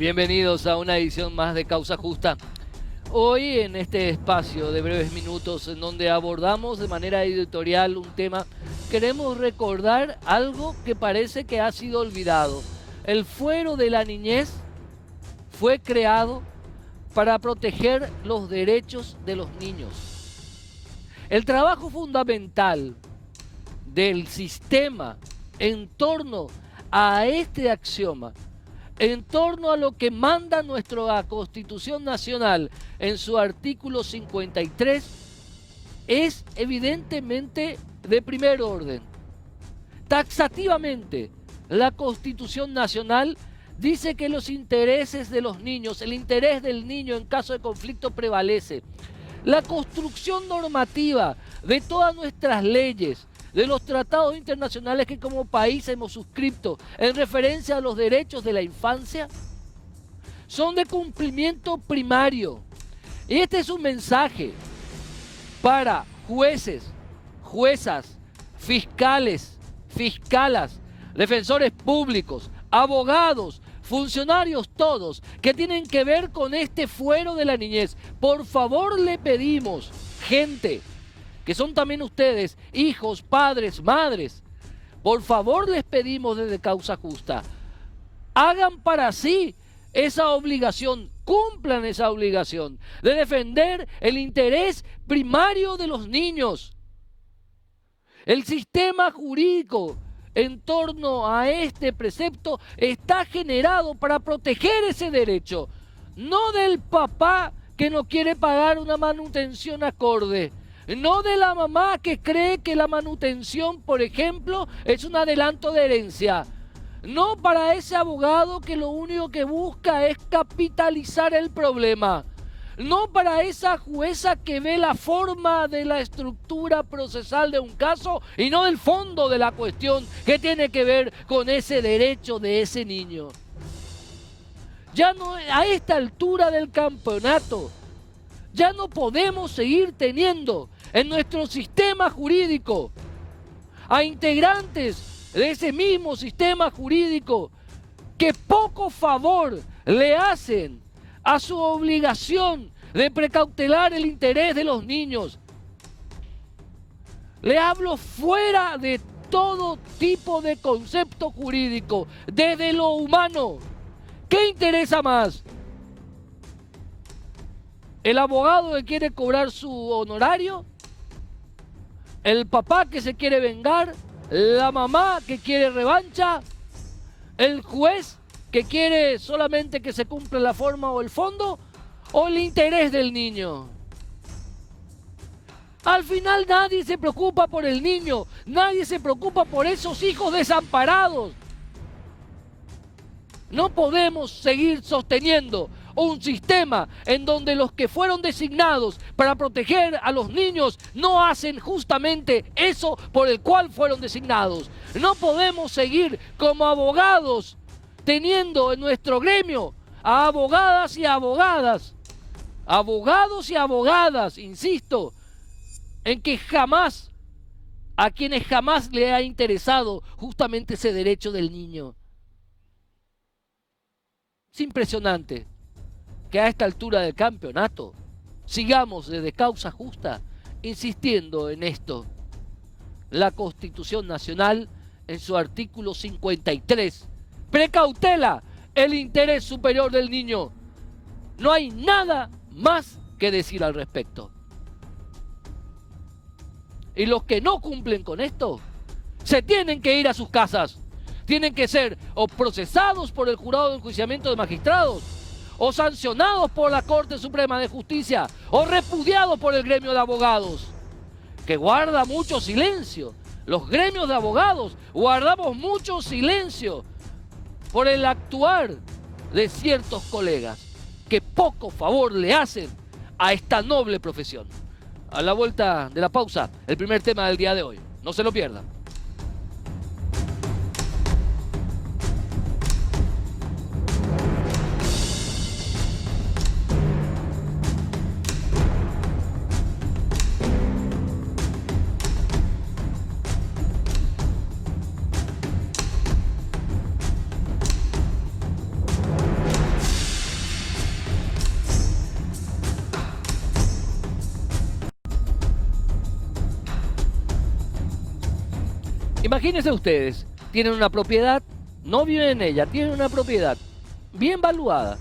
Bienvenidos a una edición más de Causa Justa. Hoy en este espacio de breves minutos en donde abordamos de manera editorial un tema, queremos recordar algo que parece que ha sido olvidado. El fuero de la niñez fue creado para proteger los derechos de los niños. El trabajo fundamental del sistema en torno a este axioma, en torno a lo que manda nuestra Constitución Nacional en su artículo 53, es evidentemente de primer orden. Taxativamente, la Constitución Nacional dice que los intereses de los niños, el interés del niño en caso de conflicto prevalece. La construcción normativa de todas nuestras leyes, de los tratados internacionales que como país hemos suscrito en referencia a los derechos de la infancia, son de cumplimiento primario. Y este es un mensaje para jueces, juezas, fiscales, fiscalas, defensores públicos, abogados, funcionarios todos, que tienen que ver con este fuero de la niñez. Por favor le pedimos, gente, que son también ustedes, hijos, padres, madres, por favor les pedimos desde Causa Justa, hagan para sí esa obligación, cumplan esa obligación de defender el interés primario de los niños. El sistema jurídico en torno a este precepto está generado para proteger ese derecho, no del papá que no quiere pagar una manutención acorde, no de la mamá que cree que la manutención, por ejemplo, es un adelanto de herencia. No para ese abogado que lo único que busca es capitalizar el problema. No para esa jueza que ve la forma de la estructura procesal de un caso y no del fondo de la cuestión que tiene que ver con ese derecho de ese niño. Ya no, a esta altura del campeonato, ya no podemos seguir teniendo en nuestro sistema jurídico a integrantes de ese mismo sistema jurídico que poco favor le hacen a su obligación de precautelar el interés de los niños. Le hablo fuera de todo tipo de concepto jurídico, desde lo humano. ¿Qué interesa más? ¿El abogado que quiere cobrar su honorario? ¿El papá que se quiere vengar? ¿La mamá que quiere revancha? ¿El juez que quiere solamente que se cumpla la forma o el fondo? ¿O el interés del niño? Al final nadie se preocupa por el niño, nadie se preocupa por esos hijos desamparados. No podemos seguir sosteniendo un sistema en donde los que fueron designados para proteger a los niños no hacen justamente eso por el cual fueron designados. No podemos seguir como abogados teniendo en nuestro gremio a abogadas y abogadas, abogados y abogadas, insisto, en que jamás, a quienes jamás le ha interesado justamente ese derecho del niño. Es impresionante que a esta altura del campeonato sigamos desde Causa Justa insistiendo en esto. La Constitución Nacional, en su artículo 53, precautela el interés superior del niño. No hay nada más que decir al respecto. Y los que no cumplen con esto se tienen que ir a sus casas. Tienen que ser o procesados por el jurado de enjuiciamiento de magistrados, o sancionados por la Corte Suprema de Justicia, o repudiados por el gremio de abogados, que guarda mucho silencio. Los gremios de abogados guardamos mucho silencio por el actuar de ciertos colegas que poco favor le hacen a esta noble profesión. A la vuelta de la pausa, el primer tema del día de hoy. No se lo pierdan. Imagínense ustedes, tienen una propiedad, no viven en ella, tienen una propiedad bien valuada.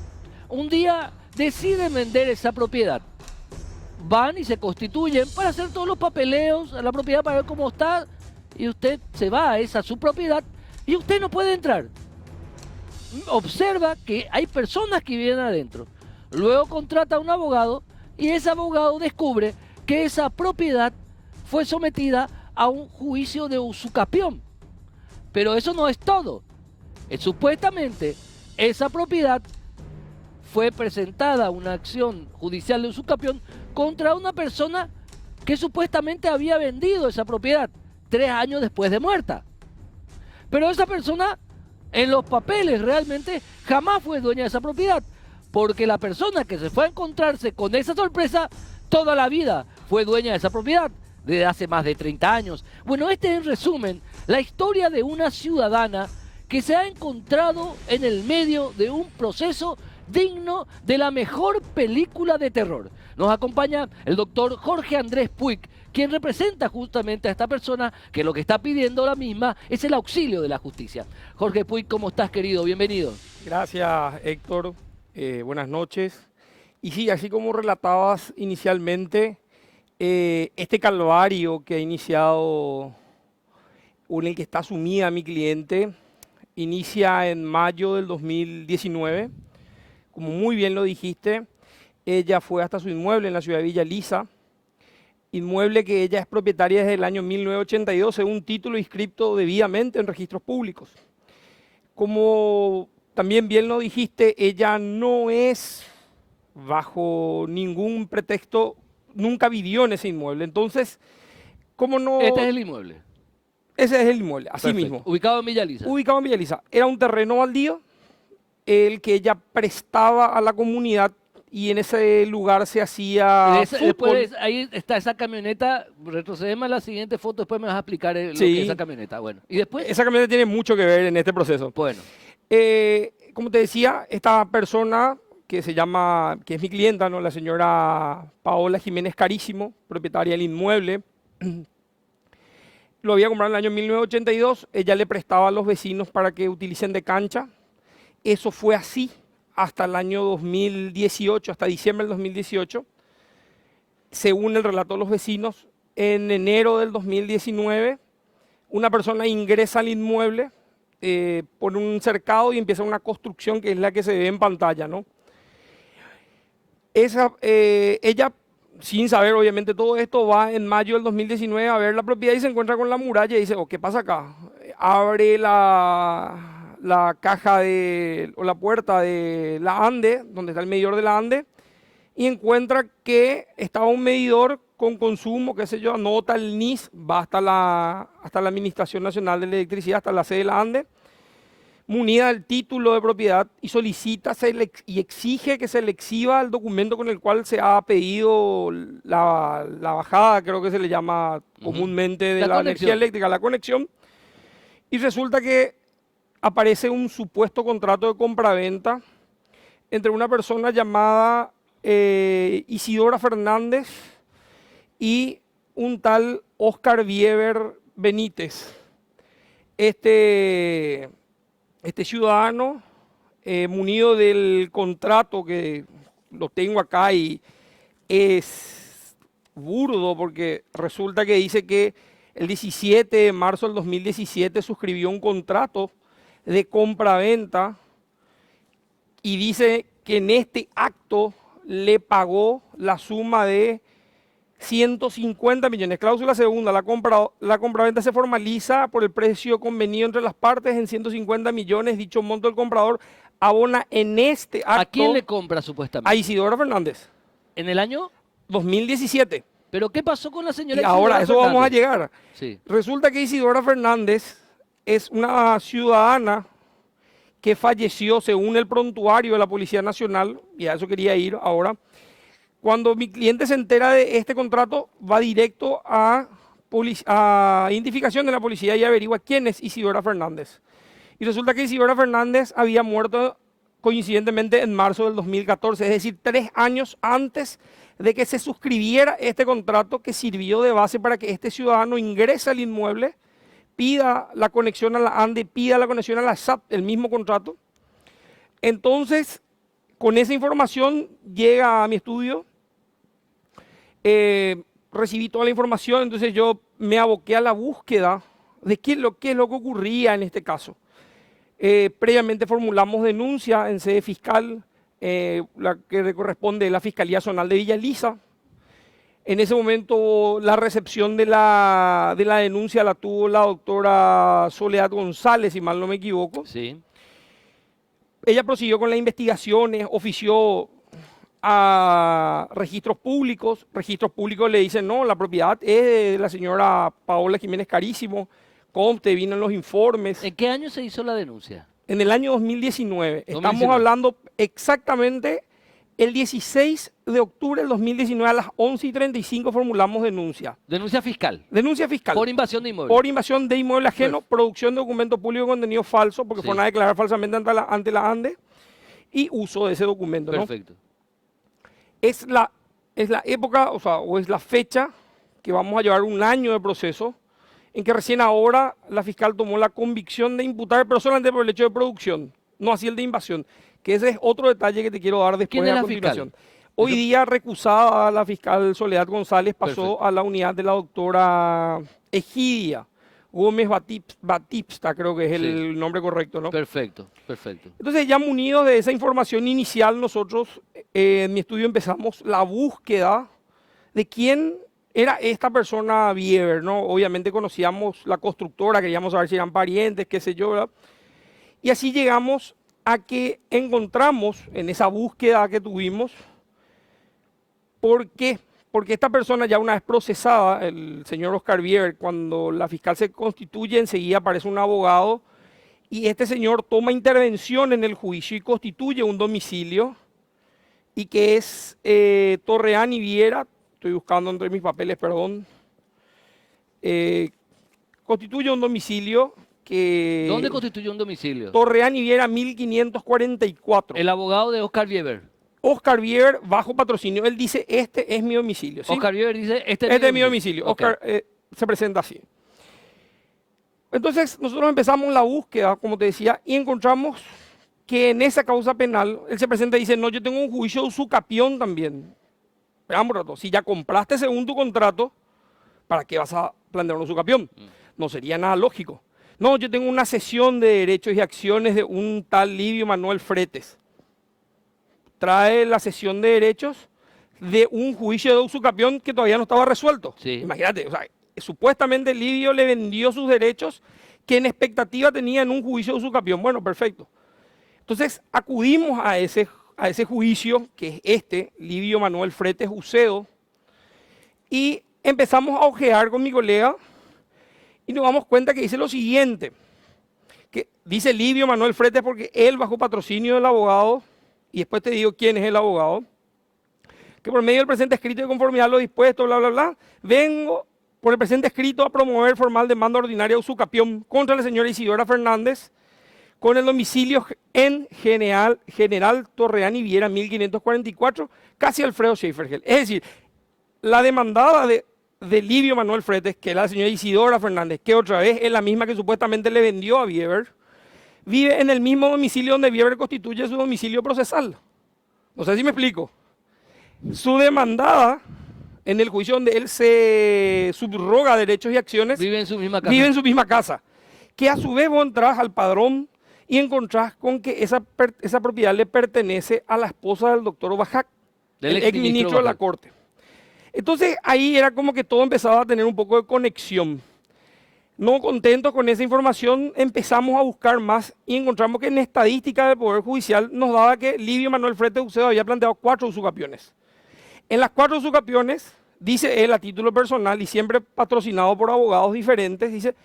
Un día deciden vender esa propiedad. Van y se constituyen para hacer todos los papeleos a la propiedad para ver cómo está. Y usted se va a esa su propiedad y usted no puede entrar. Observa que hay personas que viven adentro. Luego contrata a un abogado y ese abogado descubre que esa propiedad fue sometida a un juicio de usucapión. Pero eso no es todo. Supuestamente esa propiedad fue presentada una acción judicial de usucapión contra una persona que supuestamente había vendido esa propiedad 3 años después de muerta. Pero esa persona en los papeles realmente jamás fue dueña de esa propiedad, porque la persona que se fue a encontrarse con esa sorpresa toda la vida fue dueña de esa propiedad desde hace más de 30 años. Bueno, este es en resumen la historia de una ciudadana que se ha encontrado en el medio de un proceso digno de la mejor película de terror. Nos acompaña el doctor Jorge Andrés Puig, quien representa justamente a esta persona que lo que está pidiendo la misma es el auxilio de la justicia. Jorge Puig, ¿cómo estás, querido? Bienvenido. Gracias, Héctor. Buenas noches. Y sí, así como relatabas inicialmente, este calvario que ha iniciado, o en el que está sumida mi cliente, inicia en mayo del 2019. Como muy bien lo dijiste, ella fue hasta su inmueble en la ciudad de Villa Lisa, inmueble que ella es propietaria desde el año 1982, según título inscripto debidamente en registros públicos. Como también bien lo dijiste, ella no es, bajo ningún pretexto, nunca vivió en ese inmueble. Entonces, ¿cómo no? Este es el inmueble. Ese es el inmueble, así Perfecto. mismo. Ubicado en Villa Lisa. Ubicado en Villa Lisa. Era un terreno baldío, el que ella prestaba a la comunidad, y en ese lugar se hacía después ahí está esa camioneta. Retrocedemos a la siguiente foto, después me vas a explicar lo que es esa camioneta. Bueno, y después. Esa camioneta tiene mucho que ver en este proceso. Bueno. Como te decía, esta persona que es mi clienta, ¿no? La señora Paola Jiménez Carísimo, propietaria del inmueble, lo había comprado en el año 1982. Ella le prestaba a los vecinos para que utilicen de cancha. Eso fue así hasta el año 2018, hasta diciembre del 2018. Según el relato de los vecinos, en enero del 2019, una persona ingresa al inmueble por un cercado y empieza una construcción que es la que se ve en pantalla, ¿no? Ella, sin saber obviamente todo esto, va en mayo del 2019 a ver la propiedad y se encuentra con la muralla y dice, oh, ¿qué pasa acá? Abre la caja o la puerta de la ANDE, donde está el medidor de la ANDE, y encuentra que estaba un medidor con consumo, qué sé yo, anota el NIS, va hasta la Administración Nacional de la Electricidad, hasta la sede de la ANDE, munida del título de propiedad, y solicita y exige que se le exhiba el documento con el cual se ha pedido la bajada, creo que se le llama comúnmente, de la energía eléctrica, la conexión. Y resulta que aparece un supuesto contrato de compraventa entre una persona llamada Isidora Fernández y un tal Oscar Bieber Benítez. Este ciudadano, munido del contrato, que lo tengo acá y es burdo porque resulta que dice que el 17 de marzo del 2017 suscribió un contrato de compra-venta y dice que en este acto le pagó la suma de 150 millones. Cláusula segunda, la compraventa se formaliza por el precio convenido entre las partes en 150 millones. Dicho monto del comprador abona en este acto. ¿A quién le compra supuestamente? A Isidora Fernández. ¿En el año? 2017. ¿Pero qué pasó con la señora Y Isidora ahora, eso Fernández? vamos a llegar. Sí. Resulta que Isidora Fernández es una ciudadana que falleció según el prontuario de la Policía Nacional, y a eso quería ir ahora. Cuando mi cliente se entera de este contrato, va directo a identificación de la policía y averigua quién es Isidora Fernández. Y resulta que Isidora Fernández había muerto coincidentemente en marzo del 2014, es decir, 3 años antes de que se suscribiera este contrato que sirvió de base para que este ciudadano ingrese al inmueble, pida la conexión a la ANDE, pida la conexión a la SAT, el mismo contrato. Entonces, con esa información llega a mi estudio, recibí toda la información, entonces yo me aboqué a la búsqueda de qué es lo que ocurría en este caso. Previamente formulamos denuncia en sede fiscal, la que corresponde a la Fiscalía Zonal de Villa Elisa. En ese momento la recepción de la denuncia la tuvo la doctora Soledad González, si mal no me equivoco. Sí. Ella prosiguió con las investigaciones, ofició a registros públicos. Registros públicos le dicen, no, la propiedad es de la señora Paola Jiménez Carísimo, conste, vino en los informes. ¿En qué año se hizo la denuncia? En el año 2019. 2019. Estamos hablando exactamente el 16 de octubre del 2019 a las 11:35 formulamos denuncia. Denuncia fiscal. Denuncia fiscal. Por invasión de inmueble. Por invasión de inmueble ajeno, producción de documento público de contenido falso, porque Sí. fueron a declarar falsamente ante la ANDE, y uso de ese documento, ¿no? Perfecto. Es la época, o es la fecha que vamos a llevar un año de proceso, en que recién ahora la fiscal tomó la convicción de imputar, pero solamente por el hecho de producción, no así el de invasión, que ese es otro detalle que te quiero dar después ¿Quién es a la continuación. fiscal? Hoy día recusada la fiscal Soledad González pasó Perfecto. a la unidad de la doctora Egidia Gómez Batipsta, creo que es Sí. el nombre correcto, ¿no? Perfecto, perfecto. Entonces, ya munidos de esa información inicial, nosotros en mi estudio empezamos la búsqueda de quién era esta persona Bieber, ¿no? Obviamente conocíamos la constructora, queríamos saber si eran parientes, qué sé yo, ¿verdad? Y así llegamos a que encontramos en esa búsqueda que tuvimos, ¿por qué? Porque esta persona ya una vez procesada, el señor Oscar Bieber, cuando la fiscal se constituye, enseguida aparece un abogado y este señor toma intervención en el juicio y constituye un domicilio, y que es Torreán y Viera, estoy buscando entre mis papeles, perdón, constituye un domicilio que... ¿Dónde constituye un domicilio? Torreán y Viera 1544. El abogado de Oscar Bieber. Oscar Bieber, bajo patrocinio, él dice, este es mi domicilio. ¿sí? Oscar Bieber dice, Este es mi domicilio. Ok. Oscar se presenta así. Entonces, nosotros empezamos la búsqueda, como te decía, y encontramos que en esa causa penal, él se presenta y dice, no, yo tengo un juicio de usucapión también. Esperamos un rato, si ya compraste según tu contrato, ¿para qué vas a plantear un usucapión? No sería nada lógico. No, yo tengo una cesión de derechos y acciones de un tal Livio Manuel Fretes. Trae la cesión de derechos de un juicio de usucapión que todavía no estaba resuelto. Sí. Imagínate, o sea, supuestamente Livio le vendió sus derechos que en expectativa tenía en un juicio de usucapión. Bueno, perfecto. Entonces acudimos a ese juicio, que es este, Livio Manuel Fretes Ucedo, y empezamos a ojear con mi colega y nos damos cuenta que dice lo siguiente, que dice Livio Manuel Fretes porque él bajo patrocinio del abogado, y después te digo quién es el abogado, que por medio del presente escrito de conformidad a lo dispuesto, bla, bla, bla, vengo por el presente escrito a promover formal demanda ordinaria de usucapión contra la señora Isidora Fernández con el domicilio en General Torreán y Viera 1544, casi Alfredo Schaefergel. Es decir, la demandada de Livio Manuel Fretes, que es la señora Isidora Fernández, que otra vez es la misma que supuestamente le vendió a Bieber, vive en el mismo domicilio donde Bieber constituye su domicilio procesal. No sé si me explico. Su demandada, en el juicio donde él se subroga derechos y acciones, Vive en su misma casa. vive en su misma casa. Que a su vez vos entras al padrón y encontrás con que esa propiedad le pertenece a la esposa del doctor Bajac, Del el exministro exministro de la Bajac. Corte. Entonces ahí era como que todo empezaba a tener un poco de conexión. No contentos con esa información, empezamos a buscar más y encontramos que en estadística del Poder Judicial nos daba que Livio Manuel Fretes Ucedo había planteado 4 usucapiones. En las 4 usucapiones, dice él a título personal y siempre patrocinado por abogados diferentes, dice,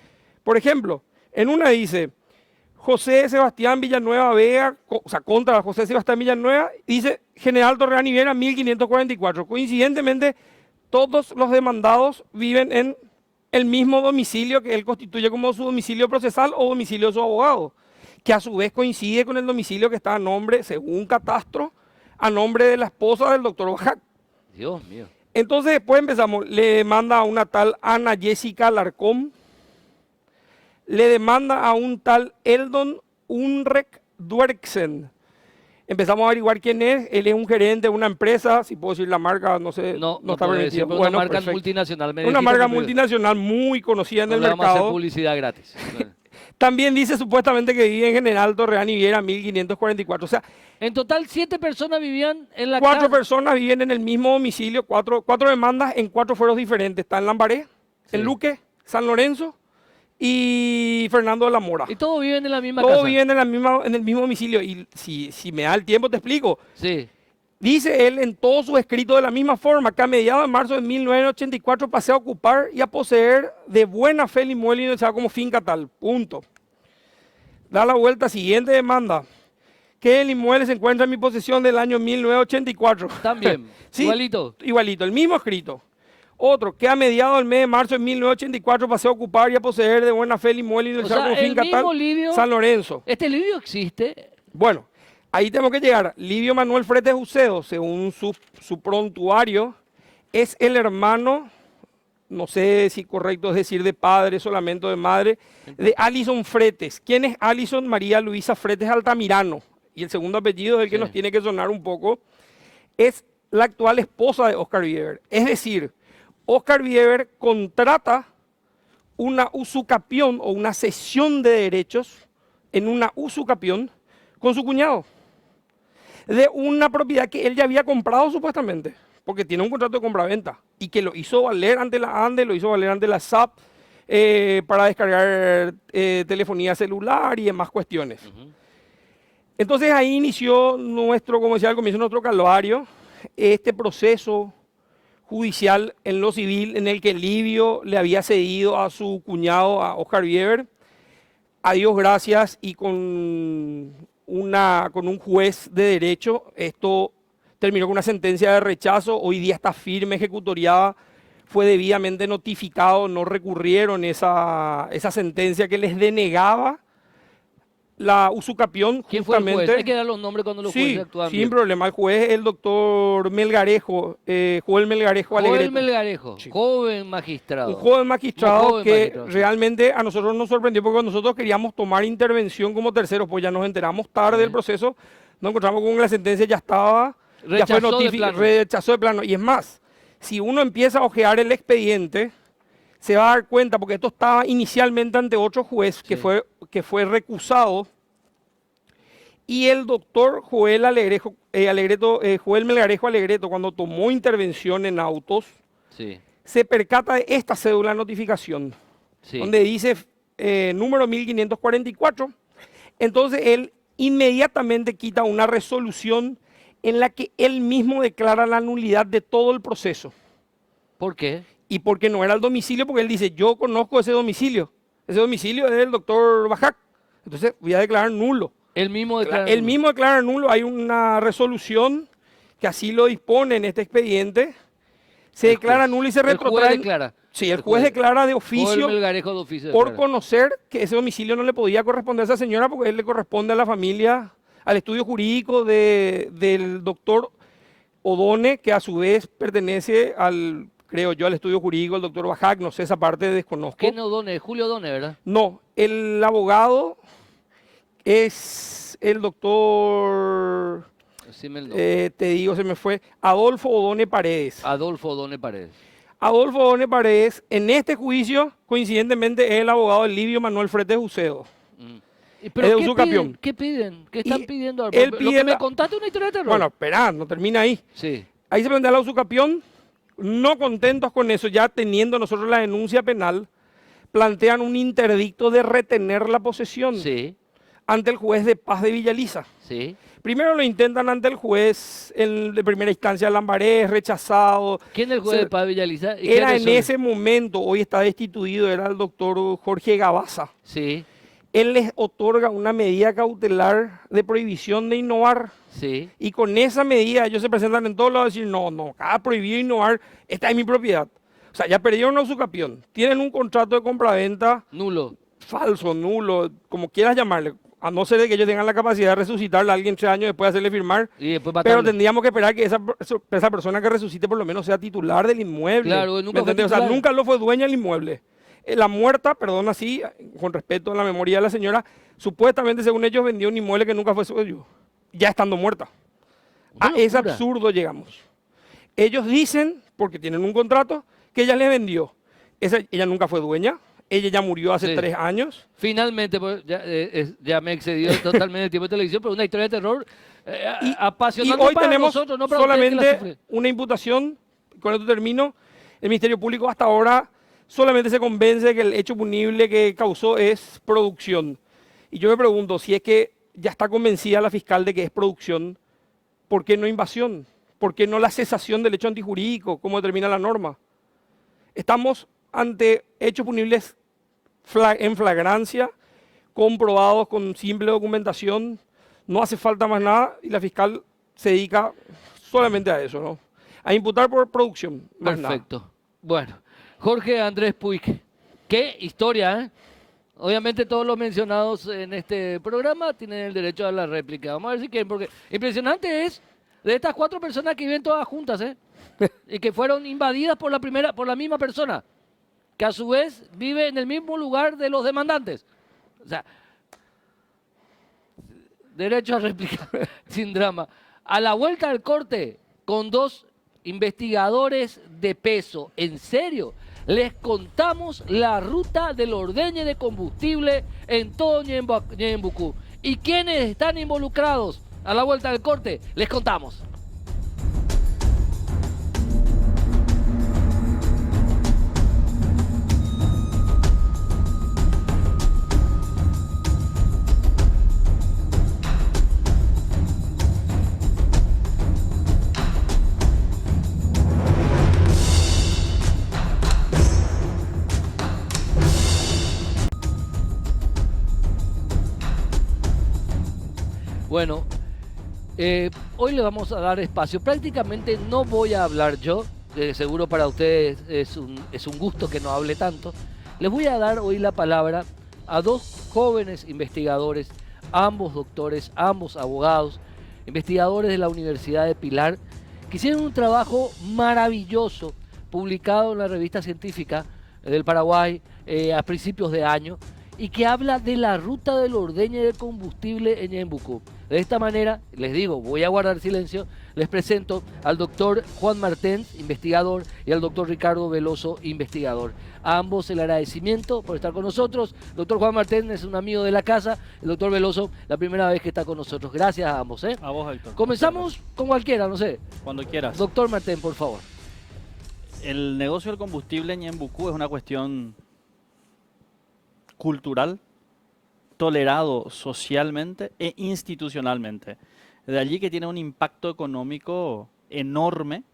por ejemplo, en una dice José Sebastián Villanueva Vega, o sea, contra José Sebastián Villanueva, dice General Torreán y Viera 1544. Coincidentemente, todos los demandados viven en el mismo domicilio que él constituye como su domicilio procesal o domicilio de su abogado, que a su vez coincide con el domicilio que está a nombre, según catastro, a nombre de la esposa del doctor Bajac. Dios mío. Entonces después empezamos, le manda a una tal Ana Jessica Alarcón, le demanda a un tal Eldon Unrek Dwerksen. Empezamos a averiguar quién es. Él es un gerente de una empresa, si puedo decir la marca, no sé, No, no está puede permitido. decir, pero Bueno, una marca perfecto. multinacional. Me Una dijiste marca que me- multinacional muy conocida en no el le vamos a hacer mercado. publicidad gratis. También dice supuestamente que vive en General Torreán y Viera 1544. O sea, En total, 7 personas vivían en la cuatro casa. personas viven en el mismo domicilio, cuatro demandas en 4 fueros diferentes. Está en Lambaré, Sí. en Luque, San Lorenzo y Fernando de la Mora. Y todos viven en la misma Todos casa. viven en el mismo domicilio. Y si me da el tiempo te explico. Sí. Dice él en todos sus escritos de la misma forma que a mediados de marzo de 1984 pasé a ocupar y a poseer de buena fe el inmueble iniciado como finca tal. Punto. Da la vuelta, siguiente demanda. Que el inmueble se encuentra en mi posesión del año 1984. También. Sí, Igualito. igualito, el mismo escrito. Otro, que a mediados del mes de marzo de 1984 pasé a ocupar y a poseer de buena fe el inmueble iniciado sea, como el finca mismo tal, Livio- San Lorenzo. Este libro existe. Bueno, ahí tenemos que llegar. Livio Manuel Fretes Ucedo, según su prontuario, es el hermano, no sé si correcto es decir de padre solamente o de madre, de Alison Fretes. ¿Quién es Alison? María Luisa Fretes Altamirano. Y el segundo apellido, el que Sí. nos tiene que sonar un poco, es la actual esposa de Oscar Bieber. Es decir, Oscar Bieber contrata una usucapión o una cesión de derechos en una usucapión con su cuñado de una propiedad que él ya había comprado supuestamente, porque tiene un contrato de compraventa y que lo hizo valer ante la ANDE, lo hizo valer ante la SAP para descargar telefonía celular y demás cuestiones. Entonces ahí inició nuestro, como decía al comienzo, nuestro calvario, este proceso judicial en lo civil en el que Livio le había cedido a su cuñado, a Oscar Bieber, a Dios gracias y con un juez de derecho, esto terminó con una sentencia de rechazo, hoy día está firme, ejecutoriada, fue debidamente notificado, no recurrieron esa sentencia que les denegaba la usucapión ¿Quién fue el justamente. juez? Hay que dar los nombres cuando los Sí, jueces actúan sin bien. problema. El juez es el doctor Melgarejo, Joel Melgarejo Joel Alegreto. Melgarejo, Sí. joven magistrado. Un joven magistrado Un joven que magistrado, sí. realmente a nosotros nos sorprendió porque nosotros queríamos tomar intervención como terceros, pues ya nos enteramos tarde del proceso, nos encontramos con que la sentencia ya estaba, ya fue Rechazó de plano. rechazó de plano. Y es más, si uno empieza a ojear el expediente, se va a dar cuenta, porque esto estaba inicialmente ante otro juez Sí. que fue recusado. Y el doctor Joel Joel Melgarejo Alegreto, cuando tomó intervención en autos, Sí, se percata de esta cédula de notificación, sí. donde dice número 1544. Entonces él inmediatamente quita una resolución en la que él mismo declara la nulidad de todo el proceso. ¿Por qué? Y porque no era el domicilio, porque él dice, yo conozco ese domicilio. Ese domicilio es del doctor Bajac. Entonces voy a declarar nulo. Él mismo declara. Él mismo declara nulo, hay una resolución que así lo dispone en este expediente. Se El declara juez. nulo y se El juez retrotrae. declara. Sí, el juez declara de Joel oficio Melgarejo de oficio. por declara. conocer que ese domicilio no le podía corresponder a esa señora porque él le corresponde a la familia, al estudio jurídico del doctor Odone, que a su vez pertenece al, creo yo, al estudio jurídico del doctor Bajac, no sé, esa parte desconozco. ¿Qué no Done? Julio Done, ¿verdad? No, el abogado es el doctor, Decime el nombre. te digo, se me fue, Adolfo Odone Paredes. Adolfo Done Paredes. Adolfo Odone Paredes, en este juicio, coincidentemente, es el abogado de Livio Manuel Fretes Ucedo. Mm. ¿Y Es de ¿Pero qué usucapión. piden? ¿Qué piden? ¿Qué están Y pidiendo? él Lo pide que me la- contaste es una historia de terror. Bueno, esperá, no termina ahí. Sí, Ahí se plantea la usucapión, no contentos con eso, ya teniendo nosotros la denuncia penal, plantean un interdicto de retener la posesión sí, ante el juez de paz de Villaliza. sí. Primero lo intentan ante el juez de primera instancia Lambaré, es rechazado. ¿Quién es el juez Se- de Paz Villaliza? ¿Y Era quiénes en son? ese momento, hoy está destituido, era el doctor Jorge Gabaza. Sí, Él les otorga una medida cautelar de prohibición de innovar. sí. Y con esa medida ellos se presentan en todos lados a decir, no, acá prohibir innovar, esta es mi propiedad. O sea, ya perdieron la usucapión. Tienen un contrato de compraventa Nulo. falso, nulo, como quieras llamarle. A no ser de que ellos tengan la capacidad de resucitarle a alguien 3 años después de hacerle firmar. Y después Pero matarlo. tendríamos que esperar que esa persona que resucite por lo menos sea titular del inmueble. Claro, nunca ¿Me fue entendés? O sea, titular. nunca lo fue dueña del inmueble. La muerta, perdón así, con respeto a la memoria de la señora, supuestamente según ellos vendió un inmueble que nunca fue suyo, ya estando muerta. A Una ese locura. absurdo llegamos. Ellos dicen, porque tienen un contrato, que ella le vendió. Ella nunca fue dueña, ella ya murió hace Sí. 3 años. Finalmente, pues, ya me excedió totalmente el tiempo de televisión, pero una historia de terror Y apasionante hoy para tenemos nosotros, no para ustedes que la solamente sufren. una imputación, con esto termino. El Ministerio Público hasta ahora solamente se convence de que el hecho punible que causó es producción. Y yo me pregunto, si es que ya está convencida la fiscal de que es producción, ¿por qué no invasión? ¿Por qué no la cesación del hecho antijurídico, como determina la norma? Estamos ante hechos punibles en flagrancia, comprobados con simple documentación, no hace falta más nada y la fiscal se dedica solamente a eso, ¿no? A imputar por producción, más nada. Perfecto. Bueno, Jorge Andrés Puig, qué historia, ¿eh? Obviamente todos los mencionados en este programa tienen el derecho a la réplica. Vamos a ver si quieren, porque impresionante es de estas 4 personas que viven todas juntas, ¿eh? Y que fueron invadidas por la misma persona, que a su vez vive en el mismo lugar de los demandantes. O sea, derecho a réplica, sin drama. A la vuelta del corte, con 2 investigadores de peso, en serio, les contamos la ruta del ordeñe de combustible en todo Ñembucú. ¿Y quiénes están involucrados? A la vuelta del corte, les contamos. Bueno, hoy le vamos a dar espacio. Prácticamente no voy a hablar yo. Seguro para ustedes es un gusto que no hable tanto. Les voy a dar hoy la palabra a 2 jóvenes investigadores, ambos doctores, ambos abogados, investigadores de la Universidad de Pilar, que hicieron un trabajo maravilloso, publicado en la revista científica del Paraguay a principios de año, y que habla de la ruta del ordeñe de combustible en Ñembucú. De esta manera, les digo, voy a guardar silencio, les presento al doctor Juan Martens, investigador, y al doctor Ricardo Veloso, investigador. A ambos el agradecimiento por estar con nosotros. El doctor Juan Martens es un amigo de la casa, el doctor Veloso la primera vez que está con nosotros. Gracias a ambos. A vos, Héctor. Comenzamos con cualquiera, no sé. Cuando quieras. Doctor Martens, por favor. El negocio del combustible en Ñembucú es una cuestión cultural, tolerado socialmente e institucionalmente. De allí que tiene un impacto económico enorme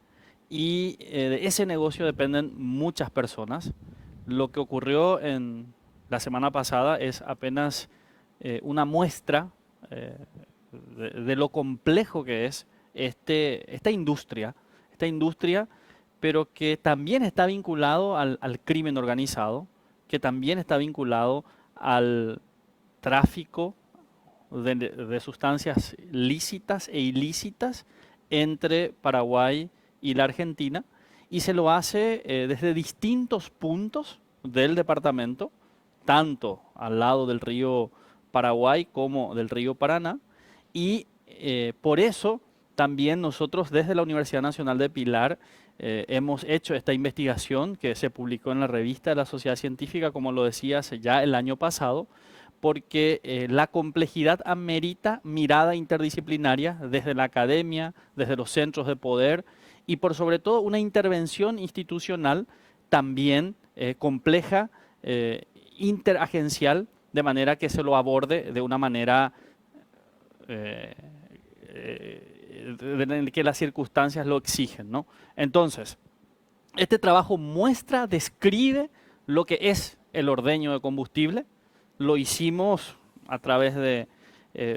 y de ese negocio dependen muchas personas. Lo que ocurrió en la semana pasada es apenas una muestra de lo complejo que es esta industria, pero que también está vinculado al crimen organizado, que también está vinculado al tráfico de sustancias lícitas e ilícitas entre Paraguay y la Argentina, y se lo hace desde distintos puntos del departamento, tanto al lado del río Paraguay como del río Paraná, y por eso también nosotros desde la Universidad Nacional de Pilar hemos hecho esta investigación que se publicó en la revista de la Sociedad Científica, como lo decía, ya el año pasado, porque la complejidad amerita mirada interdisciplinaria desde la academia, desde los centros de poder y por sobre todo una intervención institucional también compleja, interagencial, de manera que se lo aborde de una manera en que las circunstancias lo exigen, ¿no? Entonces, este trabajo muestra, describe lo que es el ordeño de combustible. Lo hicimos a través de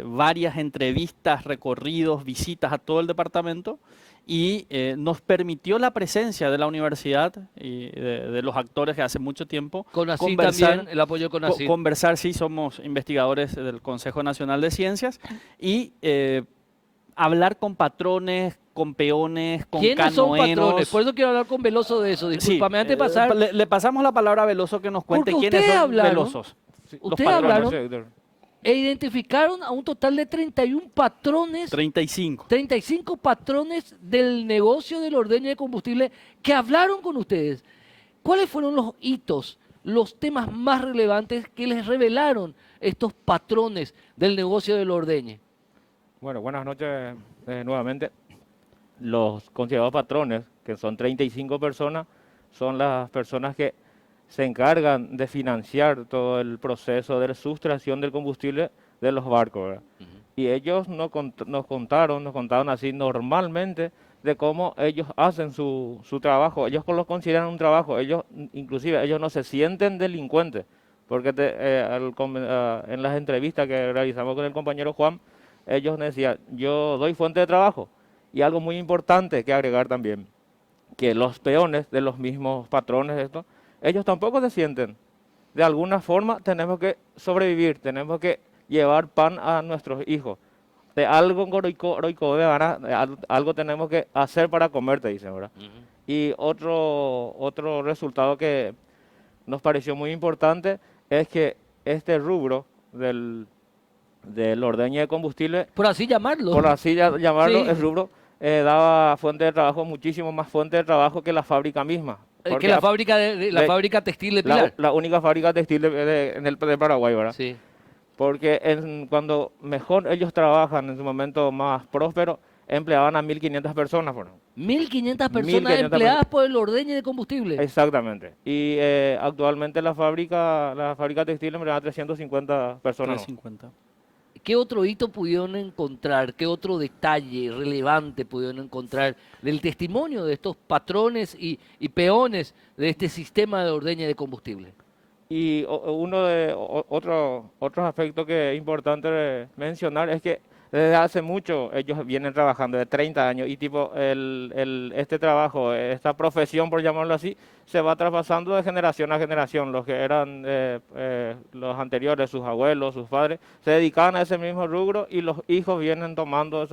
varias entrevistas, recorridos, visitas a todo el departamento y nos permitió la presencia de la universidad y de los actores que hace mucho tiempo CONACYT también, el apoyo CONACYT. Conversar, sí, somos investigadores del Consejo Nacional de Ciencias y hablar con patrones, con peones, con ¿Quiénes son canoeros. patrones? Por eso quiero hablar con Veloso de eso. Sí, Discúlpame, antes de pasar. le pasamos la palabra a Veloso que nos cuente Porque quiénes ustedes son hablaron, Velosos. Sí, Los ustedes patrones. hablaron Sí, Héctor. e identificaron a un total de 31 patrones, 35. 35 patrones del negocio del ordeño de combustible que hablaron con ustedes. ¿Cuáles fueron los hitos, los temas más relevantes que les revelaron estos patrones del negocio del ordeñe? Bueno, buenas noches nuevamente. Los considerados patrones, que son 35 personas, son las personas que se encargan de financiar todo el proceso de sustracción del combustible de los barcos, ¿verdad? Y ellos nos contaron así normalmente de cómo ellos hacen su trabajo. Ellos los consideran un trabajo. Inclusive, ellos no se sienten delincuentes, porque en las entrevistas que realizamos con el compañero Juan, ellos decían, yo doy fuente de trabajo. Y algo muy importante que agregar también, que los peones de los mismos patrones, ellos tampoco se sienten. De alguna forma tenemos que sobrevivir, tenemos que llevar pan a nuestros hijos. De algo algo tenemos que hacer para comer, te dicen, ¿verdad? Y otro resultado que nos pareció muy importante es que este rubro del ordeño de combustible, Por así llamarlo. por así llamarlo, Sí. el rubro daba fuente de trabajo, muchísimo más fuente de trabajo que la fábrica misma. Que Porque la fábrica la de- fábrica textil de Pilar. la única fábrica textil de Paraguay, ¿verdad? Sí. Porque cuando mejor ellos trabajan, en su momento más próspero, empleaban a 1.500 personas. Bueno. 1.500 personas 1.500 empleadas por el ordeño de combustible. Exactamente. Y actualmente la fábrica textil emplea a 350 personas. ¿No? 350. ¿Qué otro hito pudieron encontrar? ¿Qué otro detalle relevante pudieron encontrar del testimonio de estos patrones y peones de este sistema de ordeño de combustible? Y otros aspectos que es importante mencionar es que desde hace mucho ellos vienen trabajando, de 30 años, y tipo este trabajo, esta profesión, por llamarlo así, se va traspasando de generación a generación. Los que eran los anteriores, sus abuelos, sus padres, se dedicaban a ese mismo rubro y los hijos vienen tomando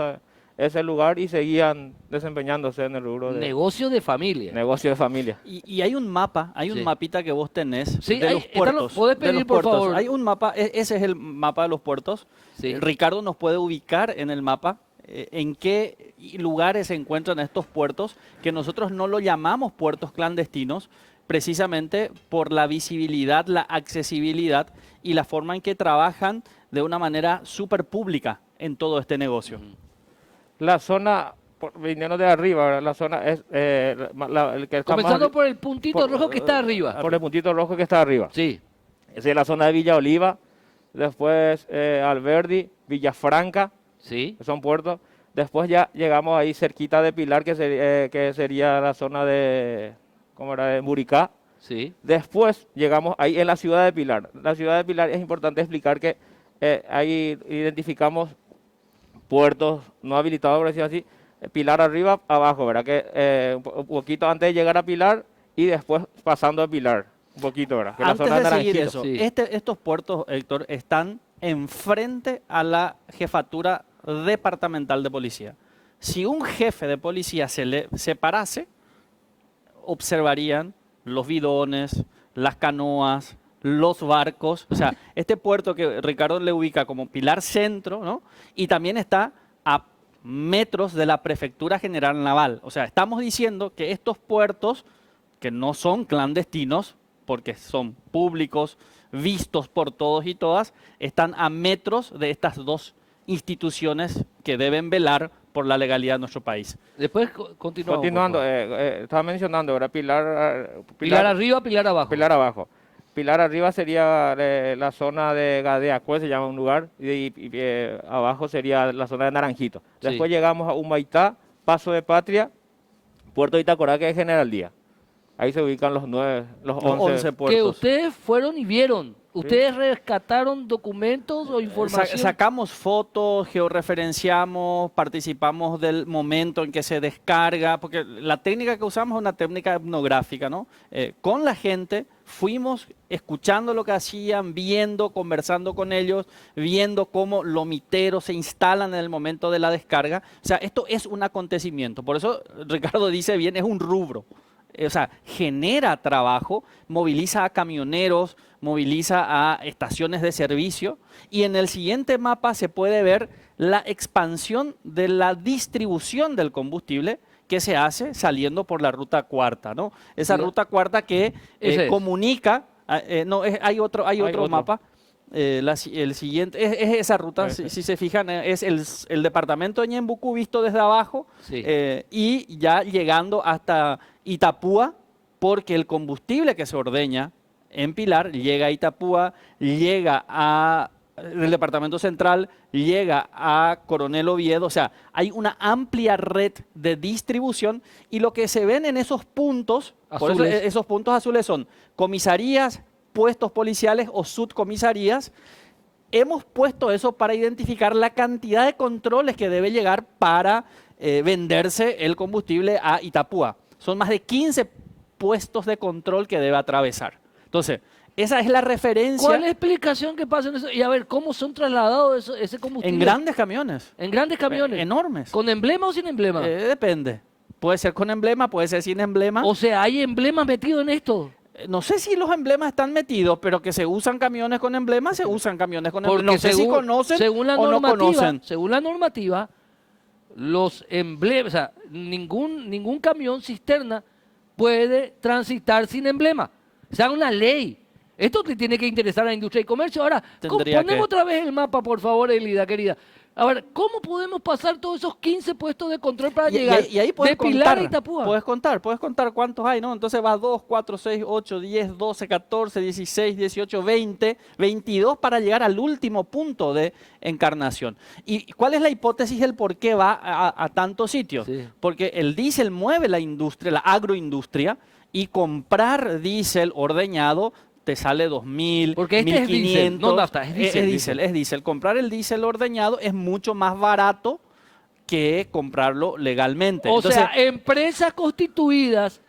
ese lugar y seguían desempeñándose en el rubro de Negocio de familia. negocio de familia. Y hay un mapa, hay un Sí. mapita que vos tenés Sí, de ahí los están los- puertos. ¿podés de pedir, los por puertos. favor? Hay un mapa, ese es el mapa de los puertos. Sí. Ricardo nos puede ubicar en el mapa en qué lugares se encuentran estos puertos, que nosotros no lo llamamos puertos clandestinos, precisamente por la visibilidad, la accesibilidad y la forma en que trabajan de una manera súper pública en todo este negocio. La zona, viniendo de arriba, ¿verdad? La zona es el que está Comenzando más, por el puntito por- rojo que está arriba. por el puntito rojo que está arriba. Sí. Esa es la zona de Villa Oliva, después Alberdi, Villafranca, Sí. que son puertos. Después ya llegamos ahí cerquita de Pilar, que sería la zona ¿cómo era? De Muricá. Sí. Después llegamos ahí en la ciudad de Pilar. La ciudad de Pilar es importante explicar que ahí identificamos puertos no habilitados, por decirlo así, Pilar arriba, abajo, ¿verdad? Que un poquito antes de llegar a Pilar y después pasando a Pilar, un poquito, ¿verdad? Que la Antes zona de seguir Naranjito. eso, Sí. estos puertos, Héctor, están enfrente a la jefatura departamental de policía. Si un jefe de policía se le separase, observarían los bidones, las canoas, los barcos. O sea, este puerto que Ricardo le ubica como Pilar Centro, ¿no? Y también está a metros de la Prefectura General Naval. O sea, estamos diciendo que estos puertos, que no son clandestinos, porque son públicos, vistos por todos y todas, están a metros de estas dos instituciones que deben velar por la legalidad de nuestro país. Después continuamos. Continuando, por favor. estaba mencionando, ¿verdad? Pilar arriba, Pilar abajo. Pilar abajo. Pilar arriba sería la zona de Gadeacué, se llama un lugar, y abajo sería la zona de Naranjito. Sí. Después llegamos a Humaitá, Paso de Patria, Puerto de Itacorá, que es General Díaz. Ahí se ubican los 11 Que puertos. ustedes fueron y vieron. ¿Ustedes rescataron documentos o información? Sacamos fotos, georreferenciamos, participamos del momento en que se descarga, porque la técnica que usamos es una técnica etnográfica, ¿no? Con la gente fuimos escuchando lo que hacían, viendo, conversando con ellos, viendo cómo lomiteros se instalan en el momento de la descarga. O sea, esto es un acontecimiento. Por eso Ricardo dice bien, es un rubro. O sea, genera trabajo, moviliza a camioneros, moviliza a estaciones de servicio. Y en el siguiente mapa se puede ver la expansión de la distribución del combustible que se hace saliendo por la ruta cuarta, ¿no? Esa ruta cuarta que comunica, hay otro mapa, el siguiente, es esa ruta, si se fijan, es el departamento de Ñembucú visto desde abajo, y ya llegando hasta Itapúa, porque el combustible que se ordeña en Pilar llega a Itapúa, llega a el departamento central, llega a Coronel Oviedo. O sea, hay una amplia red de distribución y lo que se ven en esos puntos, por eso esos puntos azules son comisarías, puestos policiales o subcomisarías. Hemos puesto eso para identificar la cantidad de controles que debe llegar para venderse el combustible a Itapúa. Son más de 15 puestos de control que debe atravesar. Entonces, esa es la referencia. ¿Cuál es la explicación que pasa en eso? Y a ver, ¿cómo son trasladados ese combustible? En grandes camiones. En grandes camiones. Enormes. ¿Con emblema o sin emblema? Depende. Puede ser con emblema, puede ser sin emblema. O sea, ¿hay emblemas metidos en esto? No sé si los emblemas están metidos, pero que se usan camiones con emblemas, se usan camiones con emblemas. No sé si conocen o no conocen. Según la normativa, los emblemas, o sea, ningún camión cisterna puede transitar sin emblema. O sea, una ley. Esto te tiene que interesar a la industria y comercio. Ahora, ponemos otra vez el mapa, por favor, Elida, querida. A ver, ¿cómo podemos pasar todos esos 15 puestos de control para llegar y ahí de Pilar a Itapúa? Puedes contar cuántos hay, ¿no? Entonces va 2, 4, 6, 8, 10, 12, 14, 16, 18, 20, 22 para llegar al último punto de Encarnación. ¿Y cuál es la hipótesis del por qué va a tantos sitios? Sí. Porque el diésel mueve la industria, la agroindustria, y comprar diésel ordeñado te sale 2.000, porque este 1.500. Es diésel, no nafta, es diésel. Es diésel. Comprar el diésel ordeñado es mucho más barato que comprarlo legalmente. O Entonces, sea, empresas constituidas.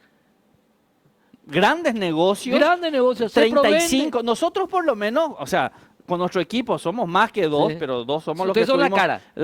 Grandes negocios. 35. Nosotros por lo menos, o sea, con nuestro equipo somos más que dos, pero dos somos los que son tuvimos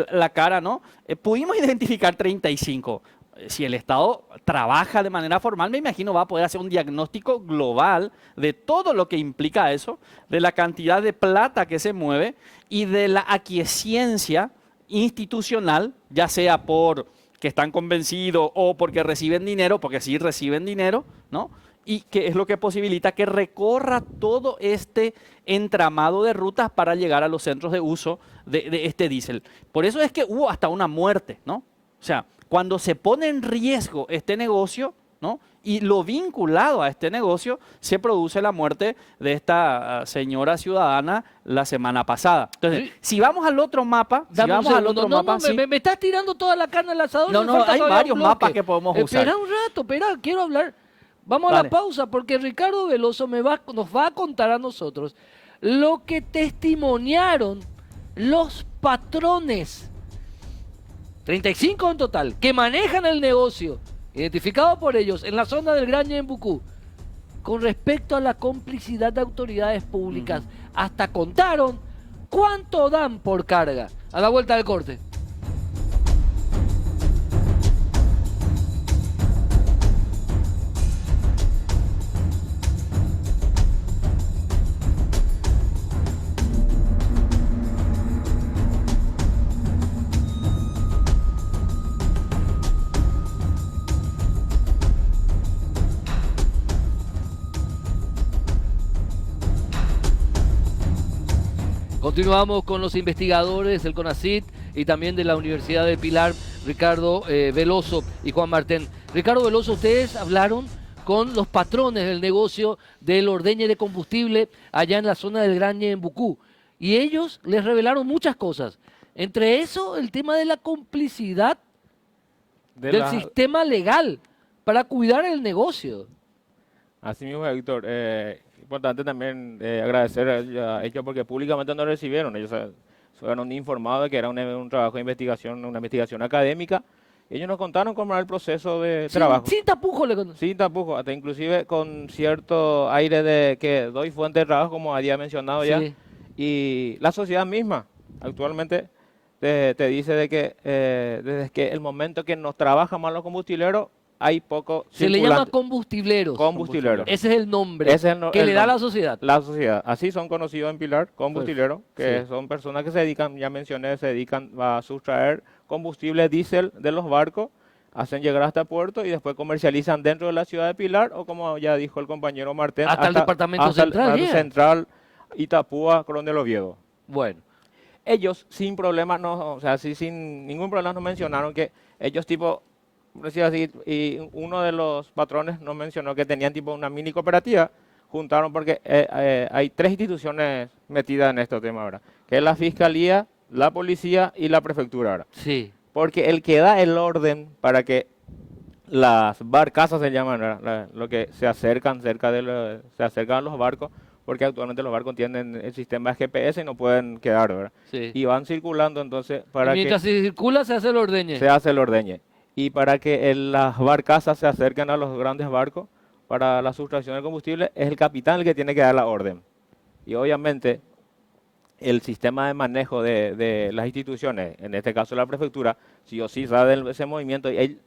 la cara, ¿no? Pudimos identificar 35. Si el Estado trabaja de manera formal, me imagino va a poder hacer un diagnóstico global de todo lo que implica eso, de la cantidad de plata que se mueve y de la aquiescencia institucional, ya sea por que están convencidos o porque reciben dinero, porque sí reciben dinero, ¿no? Y que es lo que posibilita que recorra todo este entramado de rutas para llegar a los centros de uso de este diésel. Por eso es que hubo hasta una muerte, ¿no? O sea, cuando se pone en riesgo este negocio, ¿no? Y lo vinculado a este negocio, se produce la muerte de esta señora ciudadana la semana pasada. Entonces, si vamos al otro mapa, me estás tirando toda la carne al asador. No, hay varios mapas que podemos usar. Espera un rato, quiero hablar. Vamos a la pausa, porque Ricardo Veloso nos va a contar a nosotros lo que testimoniaron los patrones, 35 en total, que manejan el negocio, identificado por ellos en la zona del Gran Ñembucú, con respecto a la complicidad de autoridades públicas. Hasta contaron cuánto dan por carga. A la vuelta del corte. Continuamos con los investigadores del CONACYT y también de la Universidad de Pilar, Ricardo Veloso y Juan Martín. Ricardo Veloso, ustedes hablaron con los patrones del negocio del ordeñe de combustible allá en la zona del Gran Ñembucú y ellos les revelaron muchas cosas. Entre eso, el tema de la complicidad del sistema legal para cuidar el negocio. Así mismo, Héctor. Importante también agradecer a ellos porque públicamente no recibieron. Ellos fueron informados de que era un trabajo de investigación, una investigación académica Ellos nos contaron cómo era el proceso de trabajo. Sin tapujo le contó. Sin tapujos, hasta inclusive con cierto aire de que doy fuente de trabajo, como había mencionado ya. Sí. Y la sociedad misma actualmente te dice de que desde que el momento que nos trabaja mal los combustibleros, hay poco Se le llama circulante. combustibleros. Combustibleros. Ese es el nombre Ese es que el le da nombre. la sociedad. La sociedad. Así son conocidos en Pilar, combustibleros, que Sí. son personas que se dedican, ya mencioné, se dedican a sustraer combustible diésel de los barcos, hacen llegar hasta puerto y después comercializan dentro de la ciudad de Pilar o, como ya dijo el compañero Martín, Hasta el departamento hasta el central departamento llega. central, Itapúa, Coronel Oviedo. Bueno, Ellos sin problema, no, o sea, sí, sin ningún problema nos mencionaron que ellos tipo, por decir así, y uno de los patrones nos mencionó que tenían tipo una mini cooperativa, juntaron porque hay tres instituciones metidas en este tema ahora, que es la Fiscalía, la Policía y la Prefectura ahora. sí. Porque el que da el orden para que las barcazas se llaman, ¿verdad? Lo que se acercan se acercan a los barcos, porque actualmente los barcos tienen el sistema de GPS y no pueden quedar, ¿verdad? Sí. Y van circulando entonces para Y mientras que se circula se hace el ordeñe. se hace el ordeñe. Y para que las barcazas se acerquen a los grandes barcos para la sustracción del combustible, es el capitán el que tiene que dar la orden. Y obviamente el sistema de manejo de las instituciones, en este caso la prefectura, sí o sí sabe de ese movimiento y él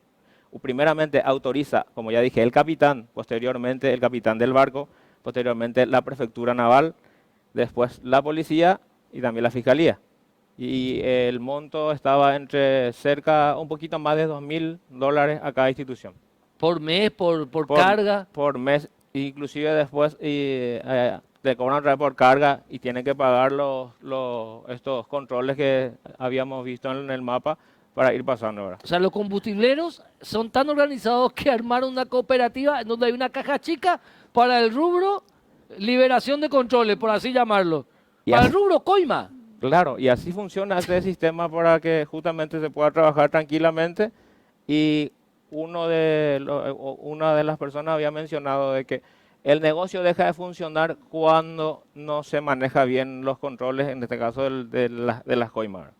primeramente autoriza, como ya dije, el capitán, posteriormente el capitán del barco, posteriormente la prefectura naval, después la policía y también la fiscalía. Y el monto estaba entre cerca, un poquito más de $2.000 a cada institución. Por mes, por carga. Por mes, inclusive después te cobran otra vez por carga y tienen que pagar estos controles que habíamos visto en el mapa para ir pasando ahora. O sea, los combustibleros son tan organizados que armaron una cooperativa en donde hay una caja chica para el rubro liberación de controles, por así llamarlo. Y Para así- el rubro coima. Claro, y así funciona este sistema para que justamente se pueda trabajar tranquilamente. Y una de las personas había mencionado de que el negocio deja de funcionar cuando no se maneja bien los controles, en este caso de las coimas.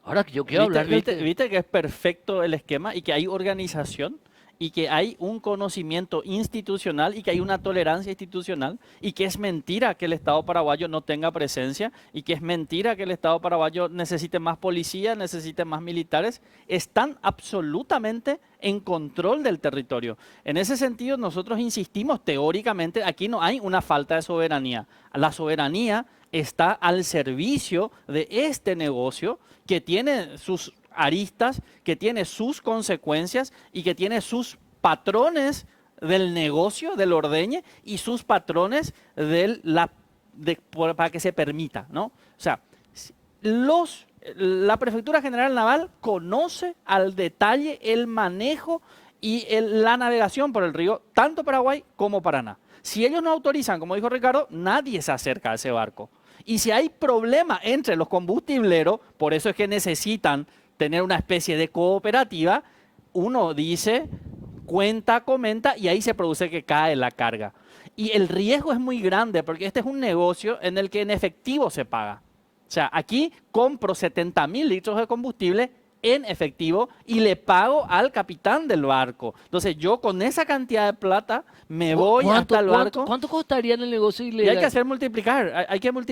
Ahora que yo quiero hablar del Viste que es perfecto el esquema y que hay organización y que hay un conocimiento institucional y que hay una tolerancia institucional y que es mentira que el Estado paraguayo no tenga presencia y que es mentira que el Estado paraguayo necesite más policía, necesite más militares. Están absolutamente en control del territorio. En ese sentido, nosotros insistimos teóricamente, aquí no hay una falta de soberanía. La soberanía está al servicio de este negocio que tiene sus aristas, que tiene sus consecuencias y que tiene sus patrones del negocio, del ordeñe, y sus patrones para que se permita, ¿no? O sea, la Prefectura General Naval conoce al detalle el manejo y la navegación por el río, tanto Paraguay como Paraná. Si ellos no autorizan, como dijo Ricardo, nadie se acerca a ese barco. Y si hay problema entre los combustibleros, por eso es que necesitan tener una especie de cooperativa, uno dice, cuenta, comenta y ahí se produce que cae la carga. Y el riesgo es muy grande porque este es un negocio en el que en efectivo se paga. O sea, aquí compro 70.000 litros de combustible en efectivo y le pago al capitán del barco. Entonces yo con esa cantidad de plata me voy hasta el barco. ¿Cuánto costaría en el negocio Y ilegal? hay que hacer multiplicar,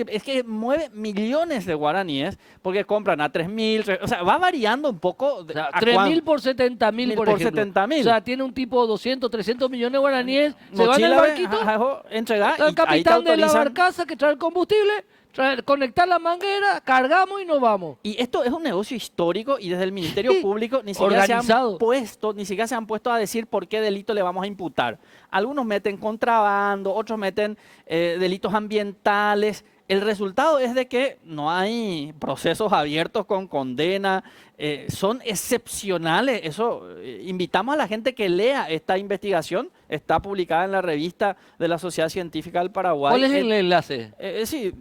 es que mueve millones de guaraníes porque compran a 3.000, o sea, va variando un poco. O sea, a 3.000 por 70.000, por por ejemplo. 70.000. O sea, tiene un tipo 200, 300 millones de guaraníes, se va en el Mochila, barquito, entrega está el y ahí te capitán de la autorizan. barcaza que trae el combustible, conectar la manguera, cargamos y nos vamos. Y esto es un negocio histórico y desde el Ministerio Público ni siquiera Organizado. ni siquiera se han puesto a decir por qué delito le vamos a imputar. Algunos meten contrabando, otros meten delitos ambientales. El resultado es de que no hay procesos abiertos con condena, son excepcionales. Eso, invitamos a la gente que lea esta investigación, está publicada en la revista de la Sociedad Científica del Paraguay. ¿Cuál es el enlace? Sí,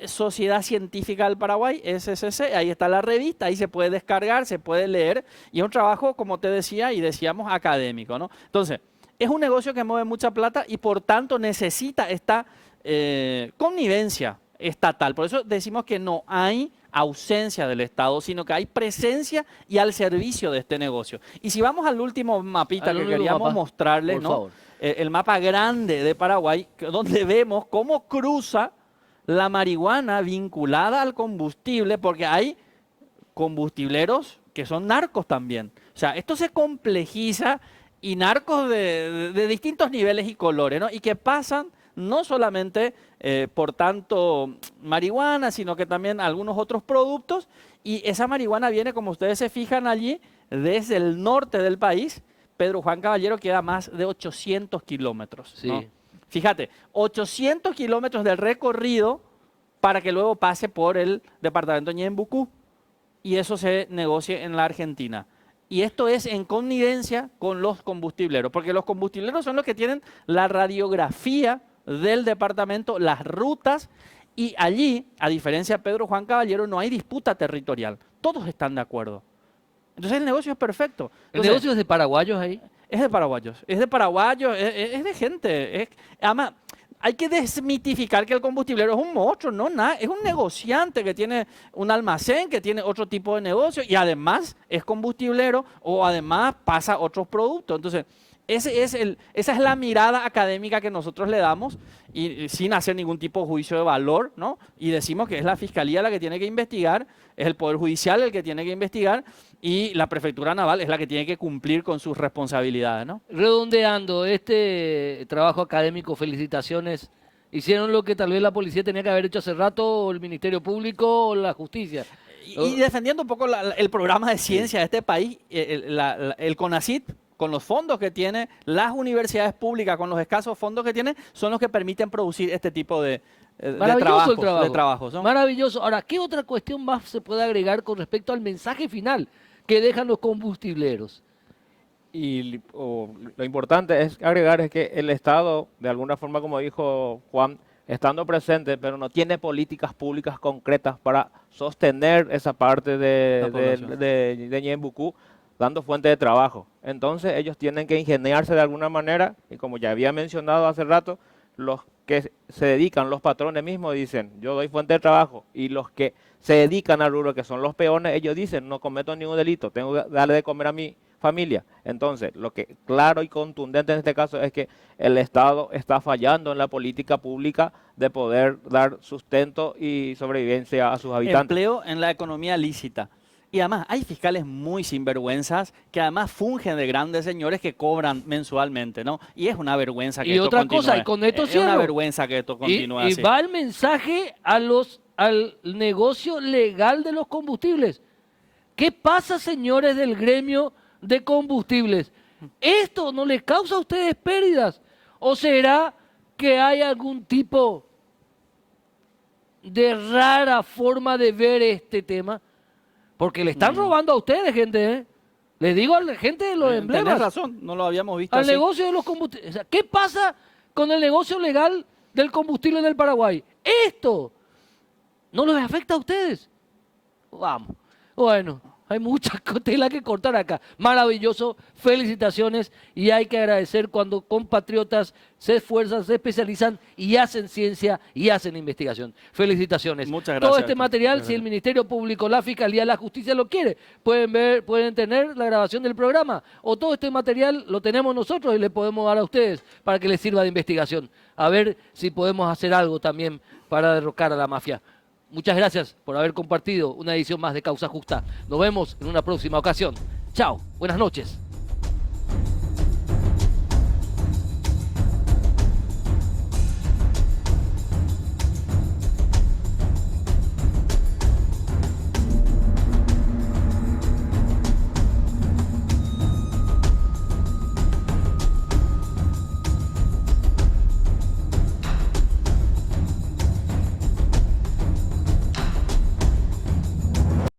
Sociedad Científica del Paraguay, SCC, ahí está la revista, ahí se puede descargar, se puede leer, y es un trabajo, como te decía y decíamos, académico, ¿no? Entonces, es un negocio que mueve mucha plata y por tanto necesita esta connivencia estatal. Por eso decimos que no hay ausencia del Estado, sino que hay presencia y al servicio de este negocio. Y si vamos al último mapita que queríamos mostrarles, por ¿no? favor. El mapa grande de Paraguay, donde vemos cómo cruza la marihuana vinculada al combustible, porque hay combustibleros que son narcos también. O sea, esto se complejiza y narcos de distintos niveles y colores, ¿no? Y que pasan no solamente por tanto marihuana, sino que también algunos otros productos. Y esa marihuana viene, como ustedes se fijan allí, desde el norte del país. Pedro Juan Caballero queda a más de 800 kilómetros, ¿no? Sí. Fíjate, 800 kilómetros de recorrido para que luego pase por el departamento de Ñembucú y eso se negocie en la Argentina. Y esto es en connivencia con los combustibleros, porque los combustibleros son los que tienen la radiografía del departamento, las rutas, y allí, a diferencia de Pedro Juan Caballero, no hay disputa territorial. Todos están de acuerdo. Entonces el negocio es perfecto. ¿El Entonces, negocio es de paraguayos ahí? es de paraguayos, es de gente. Además, hay que desmitificar que el combustiblero es un monstruo, no, nada, es un negociante que tiene un almacén, que tiene otro tipo de negocio y además es combustiblero o además pasa otros productos. Entonces, esa es la mirada académica que nosotros le damos y sin hacer ningún tipo de juicio de valor, ¿no? Y decimos que es la Fiscalía la que tiene que investigar, es el Poder Judicial el que tiene que investigar y la Prefectura Naval es la que tiene que cumplir con sus responsabilidades, ¿no? Redondeando este trabajo académico, felicitaciones. Hicieron lo que tal vez la policía tenía que haber hecho hace rato, o el Ministerio Público, o la justicia. Y defendiendo un poco el programa de ciencia de este país, el CONACYT, con los fondos que tiene, las universidades públicas, con los escasos fondos que tiene, son los que permiten producir este tipo de Maravilloso trabajos, ¿no? Maravilloso. Ahora, ¿qué otra cuestión más se puede agregar con respecto al mensaje final que dejan los combustibleros? Y lo importante es agregar es que el Estado, de alguna forma, como dijo Juan, estando presente, pero no tiene políticas públicas concretas para sostener esa parte de Ñembucú, dando fuente de trabajo. Entonces ellos tienen que ingeniarse de alguna manera, y como ya había mencionado hace rato, los que se dedican, los patrones mismos dicen, yo doy fuente de trabajo, y los que se dedican al rubro, que son los peones, ellos dicen, no cometo ningún delito, tengo que darle de comer a mi familia. Entonces, lo que claro y contundente en este caso es que el Estado está fallando en la política pública de poder dar sustento y sobrevivencia a sus habitantes. Empleo en la economía lícita. Y además hay fiscales muy sinvergüenzas que además fungen de grandes señores que cobran mensualmente, ¿no? Y es una vergüenza que Y esto otra continúe. cosa, y con esto Es una cierro. vergüenza que esto continúe Y así. va el mensaje al negocio legal de los combustibles. ¿Qué pasa, señores del gremio de combustibles? ¿Esto no les causa a ustedes pérdidas? ¿O será que hay algún tipo de rara forma de ver este tema? Porque le están robando a ustedes, gente, ¿eh? Les digo a la gente de los emblemas. Tenés razón, no lo habíamos visto Al así. negocio de los combustibles. O sea, ¿qué pasa con el negocio legal del combustible en el Paraguay? Esto no les afecta a ustedes. Vamos. Bueno, hay mucha tela que cortar acá. Maravilloso, felicitaciones, y hay que agradecer cuando compatriotas se esfuerzan, se especializan y hacen ciencia y hacen investigación. Felicitaciones. Muchas gracias. Todo este material, si el Ministerio Público, la Fiscalía, la Justicia lo quiere, pueden tener la grabación del programa, o todo este material lo tenemos nosotros y le podemos dar a ustedes para que les sirva de investigación. A ver si podemos hacer algo también para derrocar a la mafia. Muchas gracias por haber compartido una edición más de Causa Justa. Nos vemos en una próxima ocasión. Chao, buenas noches.